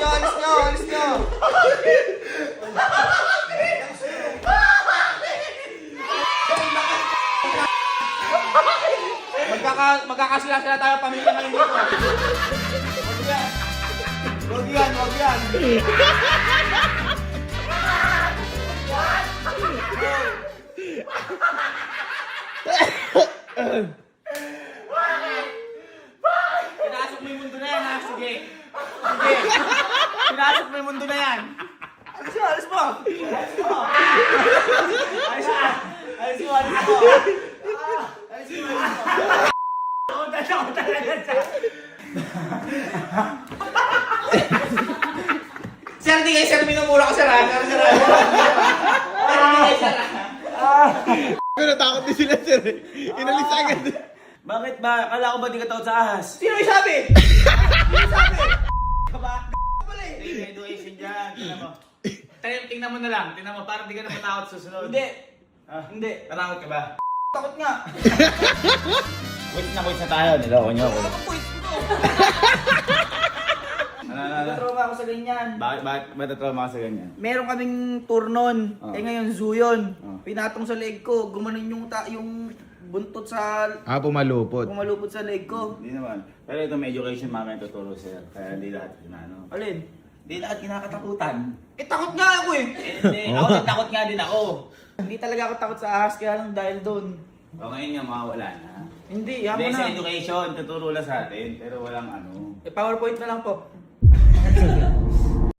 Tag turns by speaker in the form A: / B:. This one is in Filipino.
A: Alis nyo! Magkakasila-sila tayo pamilya ngayon dito. Wag yan. Pinasok mo yung mundo na yan, ha? Sige. Pinasok mo yung mundo na yan. Alis mo. Ako talaga siya. Sir, di kayo sir, minumura ko sir, ha?
B: Pero natakot din sila, sir. Inalis agad.
C: Bakit ba? Akala ko ba di ka takot sa ahas?
A: Sino may sabi?
C: May education dyan. Tingnan mo.
A: Tingnan mo na lang. Tingnan mo, parang di ka na matakot susunod.
C: Hindi.
A: Hindi.
C: Natakot ka ba?
A: Takot nga.
C: Wait na tayo. Niloko niyo ako.
A: Natrauma ako sa ganyan.
C: Bakit natatrauma ka sa ganyan?
A: Meron kaming tour nun.
C: Oh.
A: Ngayon zoo yun.
C: Oh.
A: Pinatong sa leg ko. Gumanon yung buntot sa...
B: Pumalupot.
A: Pumalupot sa leg ko.
C: Hindi naman. Pero ito may education mama yung tuturo sir. Kaya hindi lahat ginano.
A: Alin?
C: Hindi lahat kinakatakutan.
A: Takot nga ako eh.
C: Hindi. Ako din takot nga din ako.
A: Hindi talaga ako takot sa ahas kaya lang dahil doon.
C: O ngayon nga mawawala na.
A: Hindi, yan mo
C: Hindi
A: na.
C: sa education. Tuturo lang sa atin. Pero walang ano.
A: PowerPoint na lang po.